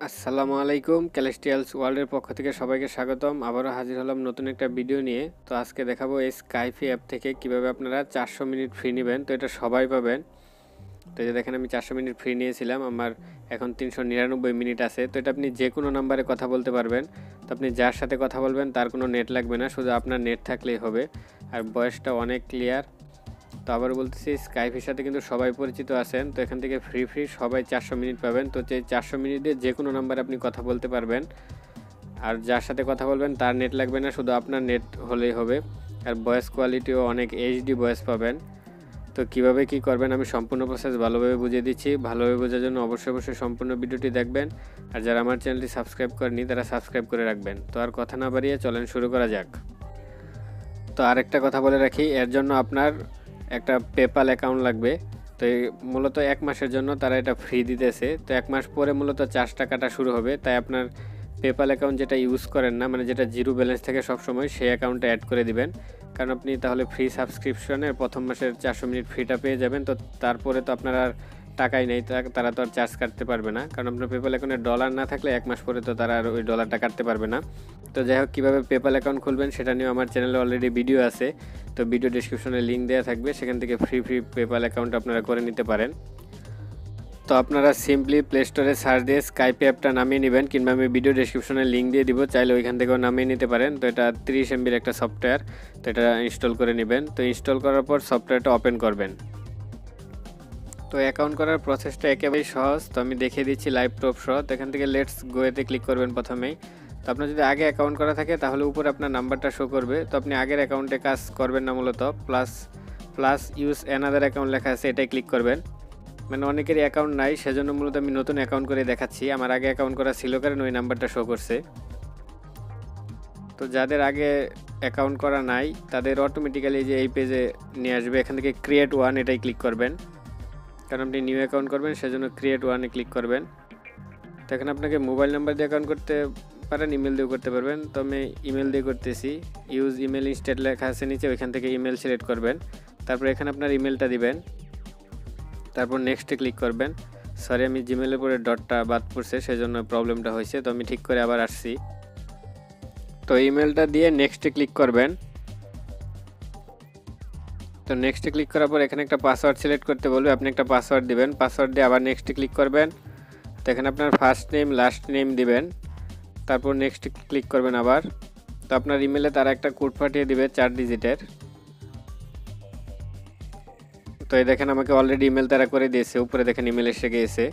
আসসালামু আলাইকুম, ক্যালেস্টিয়ালস ওয়ার্ল্ডের পক্ষ থেকে সবাইকে স্বাগতম। আবারও হাজির হলাম নতুন একটা ভিডিও নিয়ে। তো আজকে দেখাবো এই স্কাইপি অ্যাপ থেকে কিভাবে আপনারা 400 মিনিট ফ্রি নেবেন। তো এটা সবাই পাবেন। তো এই যে দেখেন, আমি 400 মিনিট ফ্রি নিয়েছিলাম, আমার এখন 399 মিনিট আছে। তো এটা আপনি যে কোনো নাম্বারে কথা বলতে পারবেন। তো আপনি যার সাথে কথা বলবেন তার কোনো নেট লাগবে না, শুধু আপনার নেট থাকলেই হবে। আর ভয়েসটা অনেক ক্লিয়ার। তো আবার বলতেছি, স্কাইপের সাথে কিন্তু সবাই পরিচিত আছেন। তো এখান থেকে ফ্রি সবাই 400 মিনিট পাবেন। তো যে 400 মিনিটে যে কোনো নাম্বারে আপনি কথা বলতে পারবেন। আর যার সাথে কথা বলবেন তার নেট লাগবে না, শুধু আপনার নেট হলেই হবে। আর ভয়েস কোয়ালিটিও অনেক এইচডি ভয়েস পাবেন। তো কিভাবে কি করবেন আমি সম্পূর্ণ প্রসেস ভালোভাবে বুঝিয়ে দিচ্ছি। ভালোভাবে বোঝার জন্য অবশ্যই সম্পূর্ণ ভিডিওটি দেখবেন। আর যারা আমার চ্যানেলটি সাবস্ক্রাইব করেনি তারা সাবস্ক্রাইব করে রাখবেন। তো আর কথা না বাড়িয়ে চলেন শুরু করা যাক। তো আরেকটা কথা বলে রাখি, এর জন্য আপনার একটা পেপ্যাল অ্যাকাউন্ট লাগবে। তো মূলত 1 মাসের জন্য তারা এটা ফ্রি দিতেছে। তো 1 মাস পরে মূলত চার্জটা কাটা শুরু হবে। তাই আপনার পেপ্যাল অ্যাকাউন্ট যেটা ইউজ করেন না, মানে যেটা জিরো ব্যালেন্স থেকে সবসময়, সেই অ্যাকাউন্টে অ্যাড করে দিবেন। কারণ আপনি তাহলে ফ্রি সাবস্ক্রিপশনের প্রথম মাসের 400 মিনিট ফ্রিটা পেয়ে যাবেন। তো তারপরে তো আপনার আর টাকাই নেই, তারা তো আর চার্জ কাটতে পারবে না। কারণ আপনার পেপ্যাল অ্যাকাউন্টে ডলার না থাকলে 1 মাস পরে তো তারা আর ওই ডলারটা কাটতে পারবে না। তো যাই হোক, কীভাবে পেপ্যাল অ্যাকাউন্ট খুলবেন সেটা নিয়ে আমার চ্যানেলে অলরেডি ভিডিও আছে। তো ভিডিও ডেসক্রিপশনে লিঙ্ক দেওয়া থাকবে, সেখান থেকে ফ্রি পেপ্যাল অ্যাকাউন্ট আপনারা করে নিতে পারেন। তো আপনারা সিম্পলি প্লে স্টোরে সার্চ দিয়ে স্কাইপি অ্যাপটা নামিয়ে নেবেন, কিংবা আমি ভিডিও ডেসক্রিপশনে লিঙ্ক দিয়ে দিব, চাইলে ওইখান থেকেও নামিয়ে নিতে পারেন। তো এটা 30 MBর একটা সফটওয়্যার। তো এটা ইনস্টল করে নেবেন। তো ইনস্টল করার পর সফটওয়্যারটা ওপেন করবেন। তো অ্যাকাউন্ট করার প্রসেসটা একেবারেই সহজ। তো আমি দেখিয়ে দিচ্ছি লাইভ প্রুফ সহ। তো এখান থেকে লেটস গোতে ক্লিক করবেন প্রথমেই। তো আপনার যদি আগে অ্যাকাউন্ট করা থাকে তাহলে উপরে আপনার নাম্বারটা শো করবে। তো আপনি আগের অ্যাকাউন্টে কাজ করবেন না, মূলত প্লাস ইউজ অ্যানাদার অ্যাকাউন্ট লেখা আছে, এটাই ক্লিক করবেন। মানে অনেকেরই অ্যাকাউন্ট নাই, সেজন্য মূলত আমি নতুন অ্যাকাউন্ট করে দেখাচ্ছি। আমার আগে অ্যাকাউন্ট করা ছিল কারণ ওই নাম্বারটা শো করছে। তো যাদের আগে অ্যাকাউন্ট করা নাই তাদের অটোমেটিক্যালি যে এই পেজে নিয়ে আসবে। এখান থেকে ক্রিয়েট ওয়ান, এটাই ক্লিক করবেন। কারণ আপনি নিউ অ্যাকাউন্ট করবেন, সেজন্য ক্রিয়েট ওয়ানে ক্লিক করবেন। তো এখানে আপনাকে মোবাইল নাম্বার দিয়ে অ্যাকাউন্ট করতে পারেন, ইমেল দিয়েও করতে পারবেন। তো আমি ইমেল দিয়ে করতেছি। ইউজ ইমেল ইনস্টেড লেখা আছে নিচে, ওইখান থেকে ইমেল সিলেক্ট করবেন। তারপর এখানে আপনার ইমেলটা দিবেন। তারপর নেক্সটে ক্লিক করবেন। সরি, আমি জিমেলের পরে ডটটা বাদ পড়ছে, সেজন্য প্রবলেমটা হয়েছে। তো আমি ঠিক করে আবার আসছি। তো ইমেলটা দিয়ে নেক্সটে ক্লিক করবেন। তো নেক্সটে ক্লিক করার পর এখানে একটা পাসওয়ার্ড সিলেক্ট করতে বলবে, আপনি একটা পাসওয়ার্ড দিবেন। পাসওয়ার্ড দিয়ে আবার নেক্সটে ক্লিক করবেন। তো এখানে আপনার ফার্স্ট নেম লাস্ট নেম দিবেন। তারপর নেক্সট ক্লিক করবেন আবার। তো আপনার ইমেলে তারা একটা কোড পাঠিয়ে দিবে 4 ডিজিটের। তো এই দেখেন, আমাকে অলরেডি ইমেল তারা করে দিয়েছে, উপরে দেখেন ইমেল এসে গিয়েছে।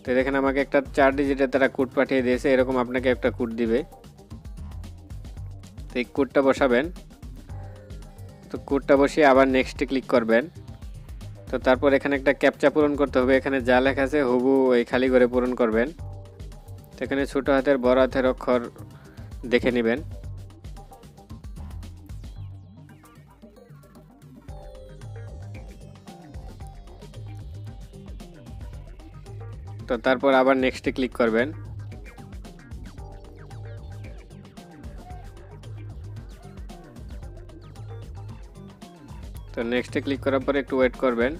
তো দেখেন আমাকে একটা 4 ডিজিটের তারা কোড পাঠিয়ে দিয়েছে, এরকম আপনাকে একটা কোড দিবে। তো এই কোডটা বসাবেন। তো কোডটা বসিয়ে আবার নেক্সটে ক্লিক করবেন। তো তারপর এখানে একটা ক্যাপচা পূরণ করতে হবে। এখানে যা লেখা আছে হুবহু ওই খালি করে পূরণ করবেন। তো এখানে ছোট হাতের বড় হাতের অক্ষর দেখে নেবেন। তো তারপর আবার নেক্সটে ক্লিক করবেন। তো নেক্সটে ক্লিক করার পর একটু ওয়েট করবেন।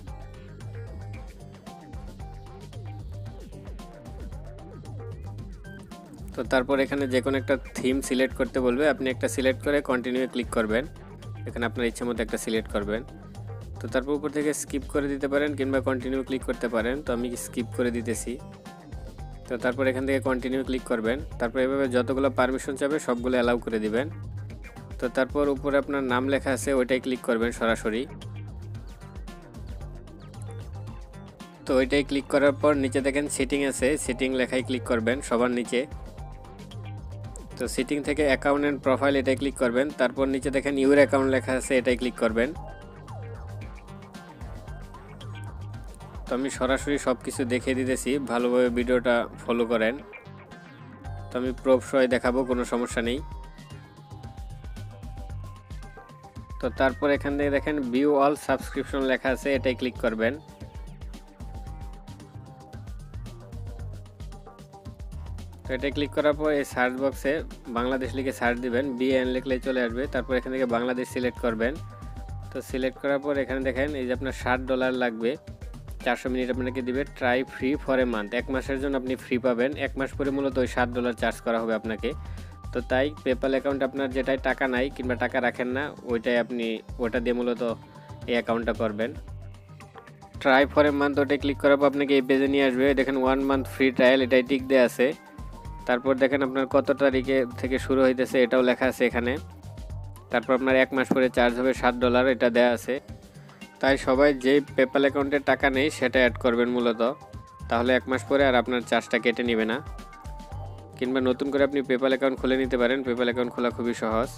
তো তারপর এখানে যে কোনো একটা থিম সিলেক্ট করতে বলবে, আপনি একটা সিলেক্ট করে কন্টিনিউ ক্লিক করবেন। এখানে আপনার ইচ্ছা মতো একটা সিলেক্ট করবেন। তো তারপর উপর থেকে স্কিপ করে দিতে পারেন, কিংবা কন্টিনিউ ক্লিক করতে পারেন। তো আমি স্কিপ করে দিতেছি। তো তারপর এখান থেকে কন্টিনিউ ক্লিক করবেন। তারপর এভাবে যতগুলো পারমিশন চাবে সবগুলো অ্যালাউ করে দিবেন। তো তারপর উপরে আপনার নাম লেখা আছে, ওইটাই ক্লিক করবেন সরাসরি। তো ওইটাই ক্লিক করার পর নিচে দেখেন সেটিং আছে, সেটিং লেখায় ক্লিক করবেন সবার নিচে। তো সেটিং থেকে অ্যাকাউন্ট অ্যান্ড প্রোফাইল, এটাই ক্লিক করবেন। তারপর নিচে দেখেন ইউর অ্যাকাউন্ট লেখা আছে, এটাই ক্লিক করবেন। তো আমি সরাসরি সব কিছু দেখিয়ে দিতেছি, ভালোভাবে ভিডিওটা ফলো করেন। তো আমি প্রুফ সহ দেখাবো, কোনো সমস্যা নেই। তো তারপর এখান থেকে দেখেন ভিউ অল সাবস্ক্রিপশন লেখা আছে, এটাই ক্লিক করবেন। তো এটা ক্লিক করার পর এই সার্চ বক্সে বাংলাদেশ লিখে সার্চ দিবেন, বিএন লিখলেই চলে আসবে। তারপর এখান থেকে বাংলাদেশ সিলেক্ট করবেন। তো সিলেক্ট করার পর এখানে দেখেন এই যে আপনার $60 লাগবে 400 মিনিট আপনাকে দিবে try free for a month, 1 মাসের জন্য আপনি ফ্রি পাবেন। 1 মাস পরে মূলত ওই $7 চার্জ করা হবে আপনাকে। তো তাই পেপ্যাল অ্যাকাউন্ট আপনার যেটাই টাকা নাই কিংবা টাকা রাখেন না ওইটাই আপনি ওটা দিয়ে মূলত এই অ্যাকাউন্টটা করবেন। ট্রাই ফর এ মান্থ ওটাই ক্লিক করার পর আপনাকে এই পেজে নিয়ে আসবে। দেখেন 1 মান্থ ফ্রি ট্রায়াল, এটাই টিক দেওয়া আছে। তারপর দেখেন আপনার কত তারিখে থেকে শুরু হইতেছে এটাও লেখা আছে এখানে। তারপর আপনার 1 মাস পরে চার্জ হবে $7, এটা দেওয়া আছে। তাই সবাই যেই পেপ্যাল অ্যাকাউন্টে টাকা নেই সেটা অ্যাড করবেন মূলত, তাহলে 1 মাস পরে আর আপনার চার্জটা কেটে নেবে না। কিংবা নতুন করে আপনি পেপ্যাল অ্যাকাউন্ট খুলে নিতে পারেন, পেপ্যাল অ্যাকাউন্ট খোলা খুবই সহজ।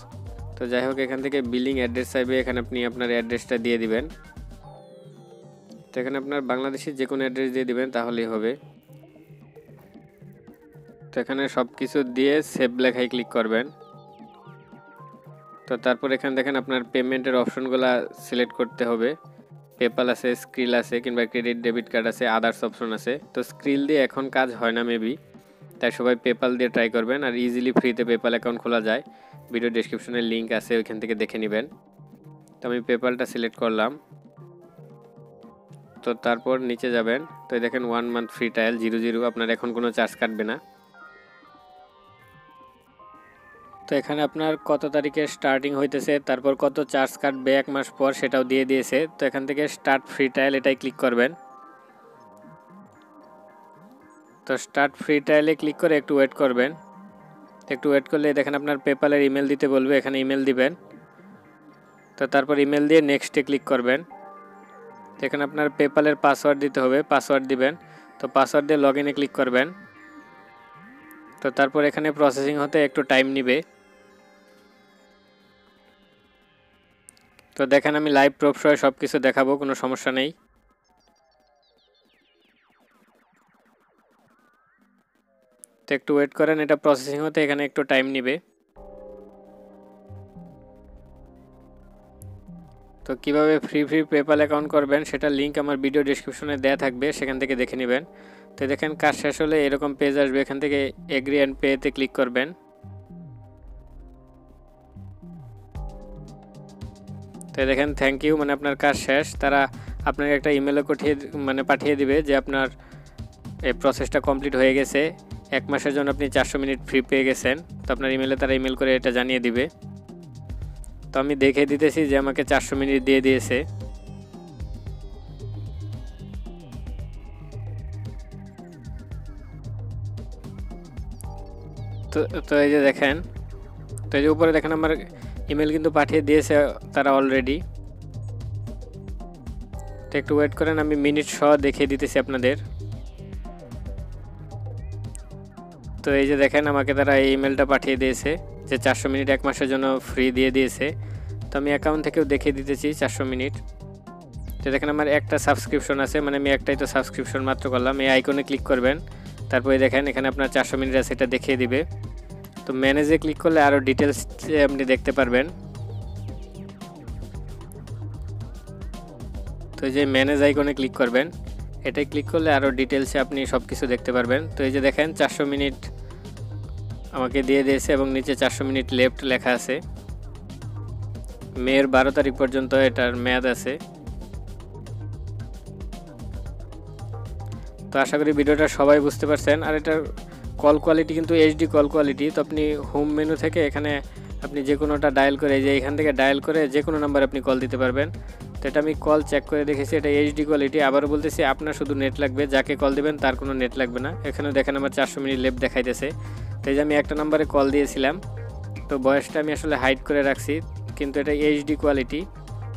তো যাই হোক, এখান থেকে বিলিং অ্যাড্রেস চাইবে, এখানে আপনি আপনার অ্যাড্রেসটা দিয়ে দিবেন। তো এখানে আপনার বাংলাদেশি যে কোনো অ্যাড্রেস দিয়ে দিবেন তাহলেই হবে। তো এখানে সব কিছু দিয়ে সেভ লেখায় ক্লিক করবেন। তো তারপর এখানে দেখেন আপনার পেমেন্টের অপশনগুলো সিলেক্ট করতে হবে। পেপ্যাল আছে, স্ক্রিল আছে, কিংবা ক্রেডিট ডেবিট কার্ড আছে, আদার্স অপশন আছে। তো স্ক্রিল দিয়ে এখন কাজ হয় না মেবি, তাই সবাই পেপ্যাল দিয়ে ট্রাই করবেন। আর ইজিলি ফ্রিতে পেপ্যাল অ্যাকাউন্ট খোলা যায়, ভিডিও ডেসক্রিপশনে লিঙ্ক আছে, ওইখান থেকে দেখে নেবেন। তো আমি পেপ্যালটা সিলেক্ট করলাম। তো তারপর নিচে যাবেন, তো দেখেন 1 মান্থ ফ্রি ট্রায়াল 00, আপনার এখন কোনো চার্জ কাটবে না। তো এখানে আপনার কত তারিখে স্টার্টিং হইতেছে, তারপর কত চার্জ কাটবে 1 মাস পর সেটাও দিয়ে দিয়েছে। তো এখান থেকে স্টার্ট ফ্রি ট্রায়াল এটাই ক্লিক করবেন। তো স্টার্ট ফ্রি ট্রায়ালে ক্লিক করে একটু ওয়েট করবেন। একটু ওয়েট করলে দেখেন আপনার পেপ্যালের ইমেল দিতে বলবে, এখানে ইমেল দিবেন। তো তারপর ইমেল দিয়ে নেক্সটে ক্লিক করবেন। তো এখানে আপনার পেপ্যালের পাসওয়ার্ড দিতে হবে, পাসওয়ার্ড দিবেন। তো পাসওয়ার্ড দিয়ে লগ ইনে ক্লিক করবেন। তো তারপর এখানে প্রসেসিং হতে একটু টাইম নেবে। তো দেখেন আমি লাইভ প্রুফ সহ সব কিছু দেখাবো, কোনো সমস্যা নেই। তো একটু ওয়েট করেন, এটা প্রসেসিং হতে এখানে একটু টাইম নেবে। তো কিভাবে ফ্রি পেপ্যাল অ্যাকাউন্ট করবেন সেটা লিঙ্ক আমার ভিডিও ডেসক্রিপশনে দেওয়া থাকবে, সেখান থেকে দেখে নেবেন। তো দেখেন কাজ শেষ হলে এরকম পেজ আসবে, এখান থেকে এগ্রি অ্যান্ড পেতে ক্লিক করবেন। তো দেখেন থ্যাংক ইউ, মানে আপনার কাজ শেষ। তারা আপনাকে একটা ইমেলও পাঠিয়ে দিবে যে আপনার এই প্রসেসটা কমপ্লিট হয়ে গেছে, 1 মাসের জন্য আপনি 400 মিনিট ফ্রি পেয়ে গেছেন। তো আপনার ইমেলে তারা ইমেল করে এটা জানিয়ে দিবে। তো আমি দেখে দিতেছি যে আমাকে 400 মিনিট দিয়ে দিয়েছে। তো এই যে দেখেন, তো এই যে উপরে দেখেন আমার ইমেল কিন্তু পাঠিয়ে দিয়েছে তারা অলরেডি। তো একটু ওয়েট করেন, আমি মিনিট সহ দেখিয়ে দিতেছি আপনাদের। তো এই যে দেখেন আমাকে তারা এই ইমেলটা পাঠিয়ে দিয়েছে যে 400 মিনিট 1 মাসের জন্য ফ্রি দিয়ে দিয়েছে। তো আমি অ্যাকাউন্ট থেকেও দেখিয়ে দিতেছি 400 মিনিট। তো দেখেন আমার একটা সাবস্ক্রিপশন আছে, মানে আমি একটাই তো সাবস্ক্রিপশন মাত্র করলাম। এই আইকনে ক্লিক করবেন, তারপরে দেখেন এখানে আপনার 400 মিনিট আছে, এটা দেখিয়ে দিবে। তো ম্যানেজে ক্লিক করলে আরও ডিটেলস আপনি দেখতে পারবেন। তো এই যে ম্যানেজ আইকনে ক্লিক করবেন, এটাই ক্লিক করলে আরও ডিটেলসে আপনি সব কিছু দেখতে পারবেন। তো এই যে দেখেন 400 মিনিট আমাকে দিয়ে দিয়েছে এবং নিচে 400 মিনিট লেফট লেখা আছে। মের 12 তারিখ পর্যন্ত এটার মেয়াদ আছে। তো আশা করি ভিডিওটা সবাই বুঝতে পারছেন। আর এটার কল কোয়ালিটি কিন্তু এইচডি কল কোয়ালিটি। তো আপনি হোম মেনু থেকে এখানে আপনি যে কোনোটা ডায়াল করে, যে এখান থেকে ডায়াল করে যে কোনো নাম্বার আপনি কল দিতে পারবেন। তো এটা আমি কল চেক করে দেখেছি, এটা এইচডি কোয়ালিটি। আবারও বলতেছি, আপনার শুধু নেট লাগবে, যাকে কল দিবেন তার কোনো নেট লাগবে না। এখানে দেখেন আমার 400 মিনিট লেফট দেখাইতেছে। তো এই যে আমি একটা নাম্বারে কল দিয়েছিলাম, তো বয়সটা আমি আসলে হাইড করে রাখছি, কিন্তু এটা এইচডি কোয়ালিটি।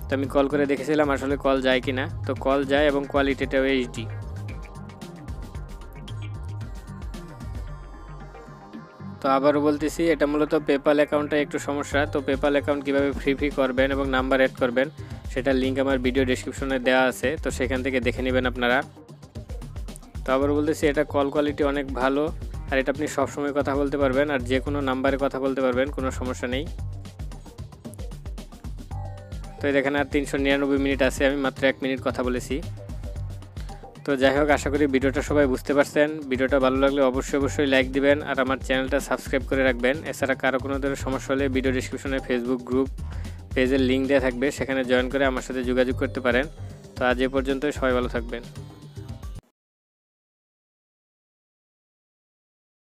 তো আমি কল করে দেখেছিলাম আসলে কল যায় কিনা। তো কল যায় এবং কোয়ালিটিটাও এইচডি। তো আবারও বলতেছি, এটা মূলত পেপ্যাল অ্যাকাউন্টে একটু সমস্যা। তো পেপ্যাল অ্যাকাউন্ট কীভাবে ফ্রি করবেন এবং নাম্বার অ্যাড করবেন সেটার লিঙ্ক আমার ভিডিও ডেসক্রিপশনে দেওয়া আছে, তো সেখান থেকে দেখে নেবেন আপনারা। তো আবারও বলতেছি, এটা কল কোয়ালিটি অনেক ভালো, আর এটা আপনি সবসময় কথা বলতে পারবেন, আর যে কোনো নাম্বারে কথা বলতে পারবেন, কোনো সমস্যা নেই। তো দেখেন আর 399 মিনিট আছে, আমি মাত্র 1 মিনিট কথা বলেছি। তো যাই হোক, আশা করি ভিডিওটা সবাই বুঝতে পারছেন। ভিডিওটা ভালো লাগলে অবশ্যই লাইক দিবেন, আর আমার চ্যানেলটা সাবস্ক্রাইব করে রাখবেন। এছাড়া কারো কোনো ধরনের সমস্যা হলে ভিডিও ডেসক্রিপশনে ফেসবুক গ্রুপ পেজের লিঙ্ক দেওয়া থাকবে, সেখানে জয়েন করে আমার সাথে যোগাযোগ করতে পারেন। তো আজ এ পর্যন্তই, সবাই ভালো থাকবেন।